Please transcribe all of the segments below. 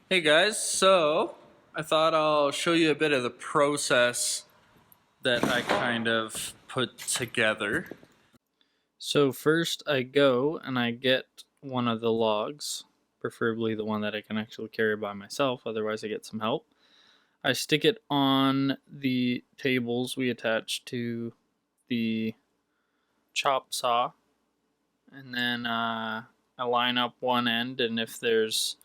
Hey guys, so I thought I'll show you a bit of the process that I kind of put together. So first I go and I get one of the logs, preferably the one that I can actually carry by myself, otherwise I get some help. I stick it on the tables we attach to the chop saw, and then I line up one end, and if there's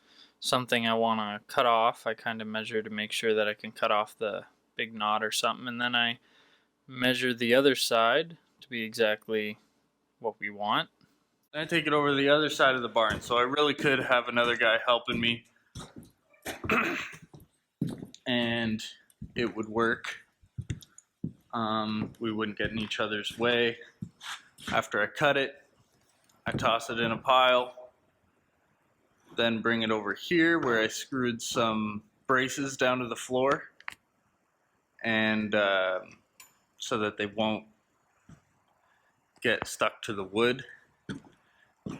something I want to cut off, I kind of measure to make sure that I can cut off the big knot or something, and then I measure the other side to be exactly what we want. I take it over to the other side of the barn, so I really could have another guy helping me, and it would work. We wouldn't get in each other's way. After I cut it, I toss it in a pile, then bring it over here where I screwed some braces down to the floor, and so that they won't get stuck to the wood.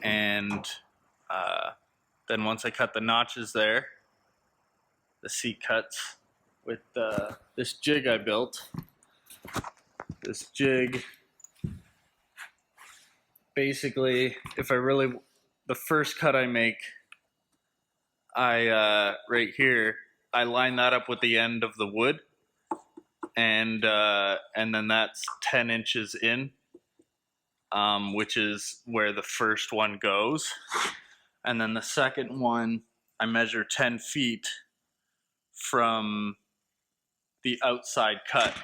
And then once I cut the notches there, the seat cuts with this jig I built. This jig, basically, the first cut I make, right here, I line that up with the end of the wood, and then that's 10 inches in, which is where the first one goes. And then the second one, I measure 10 feet from the outside cut.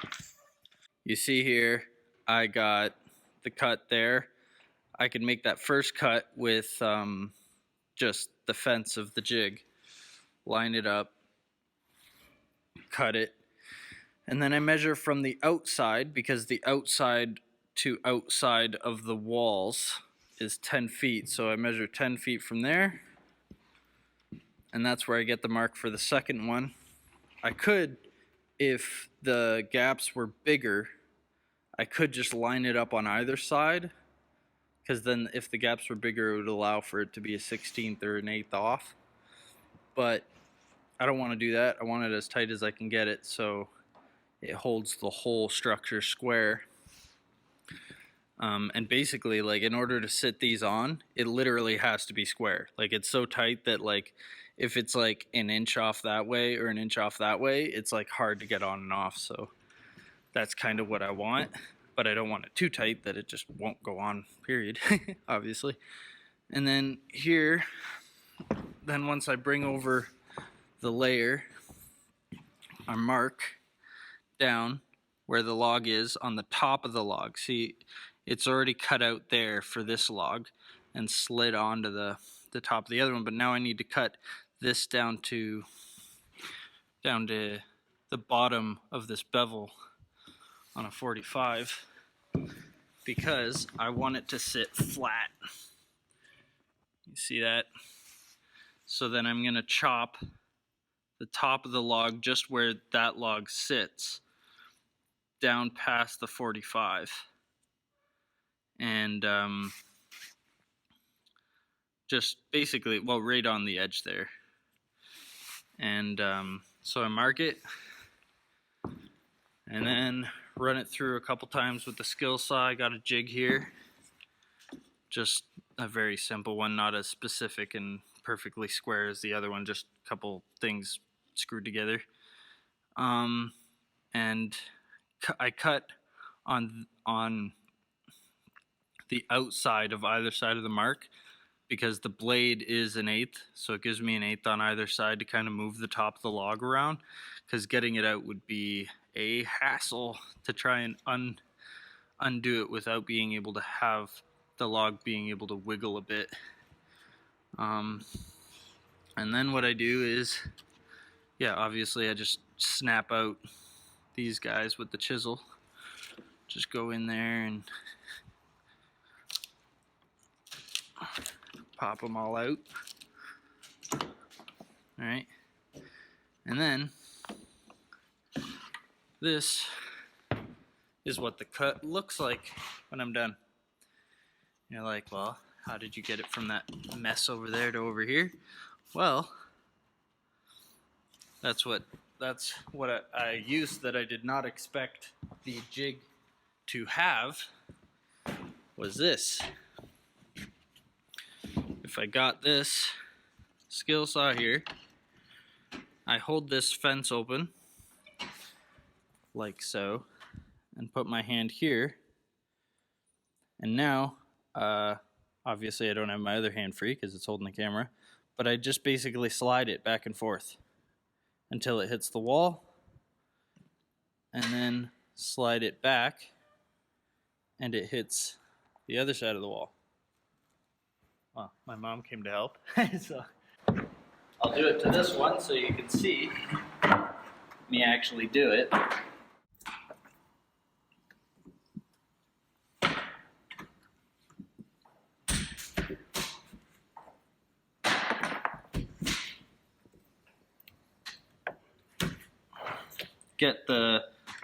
You see here, I got the cut there. I can make that first cut with just the fence of the jig. Line it up, cut it, and then I measure from the outside, because the outside to outside of the walls is 10 feet. So I measure 10 feet from there, and that's where I get the mark for the second one. I could, if the gaps were bigger, I could just line it up on either side, because then if the gaps were bigger, it would allow for it to be a 16th or an 1/8 off. But I don't want to do that. I want it as tight as I can get it so it holds the whole structure square. And basically, like, in order to sit these on, it literally has to be square. Like, it's so tight that, like, if it's like an inch off that way or an inch off that way, it's like hard to get on and off. So that's kind of what I want, but I don't want it too tight that it just won't go on, period, obviously. And then here, then once I bring over the layer, I mark down where the log is on the top of the log. See, it's already cut out there for this log and slid onto the top of the other one, but now I need to cut this down to the bottom of this bevel on a 45, because I want it to sit flat. You see that? So then I'm going to chop the top of the log just where that log sits down past the 45, and just basically, well, right on the edge there. And so I mark it, and then run it through a couple times with the skill saw. I got a jig here, just a very simple one, not as specific and perfectly square as the other one, just a couple things screwed together. And I cut on the outside of either side of the mark, because the blade is an 1/8, so it gives me an 1/8 on either side to kind of move the top of the log around, because getting it out would be a hassle to try and undo it without being able to have the log being able to wiggle a bit. And then what I do is, yeah, obviously I just snap out these guys with the chisel. Just go in there and pop them all out. Alright, and then this is what the cut looks like when I'm done. You're like, well, how did you get it from that mess over there to over here? Well, That's what I used that I did not expect the jig to have, was this. If I got this skill saw here, I hold this fence open like so and put my hand here, and now obviously I don't have my other hand free because it's holding the camera, but I just basically slide it back and forth until it hits the wall, and then slide it back and it hits the other side of the wall. Well, my mom came to help. So I'll do it to this one so you can see me actually do it.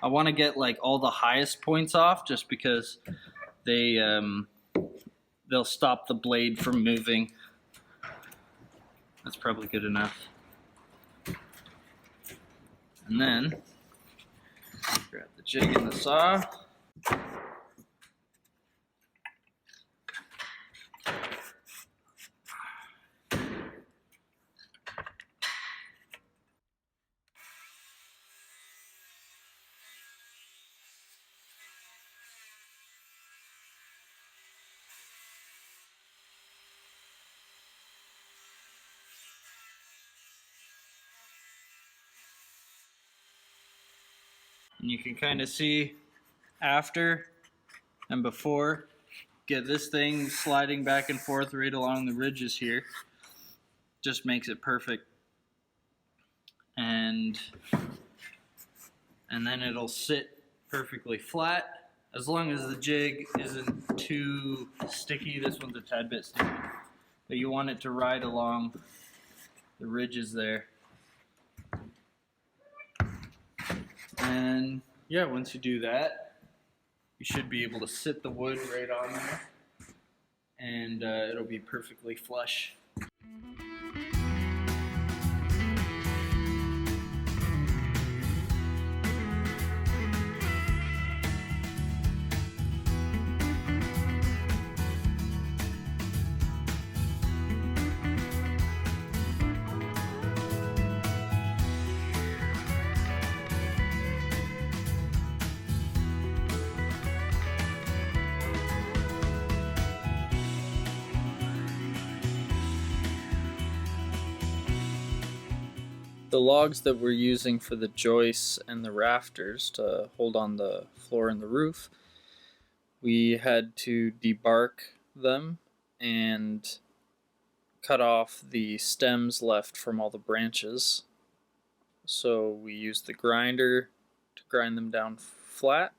I want to get like all the highest points off, just because they'll stop the blade from moving. That's probably good enough. And then grab the jig and the saw. And you can kind of see after and before. Get this thing sliding back and forth right along the ridges here. Just makes it perfect. And then it'll sit perfectly flat, as long as the jig isn't too sticky. This one's a tad bit sticky, but you want it to ride along the ridges there. And yeah, once you do that, you should be able to sit the wood right on there, and it'll be perfectly flush. The logs that we're using for the joists and the rafters to hold on the floor and the roof, we had to debark them and cut off the stems left from all the branches. So we used the grinder to grind them down flat.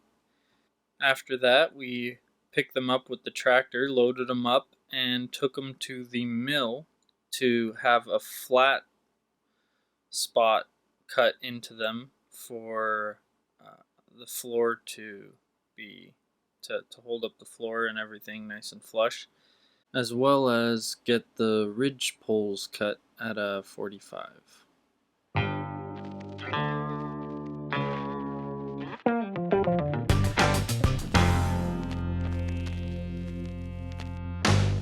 After that, we picked them up with the tractor, loaded them up, and took them to the mill to have a flat spot cut into them for the floor to hold up the floor and everything nice and flush, as well as get the ridge poles cut at a 45.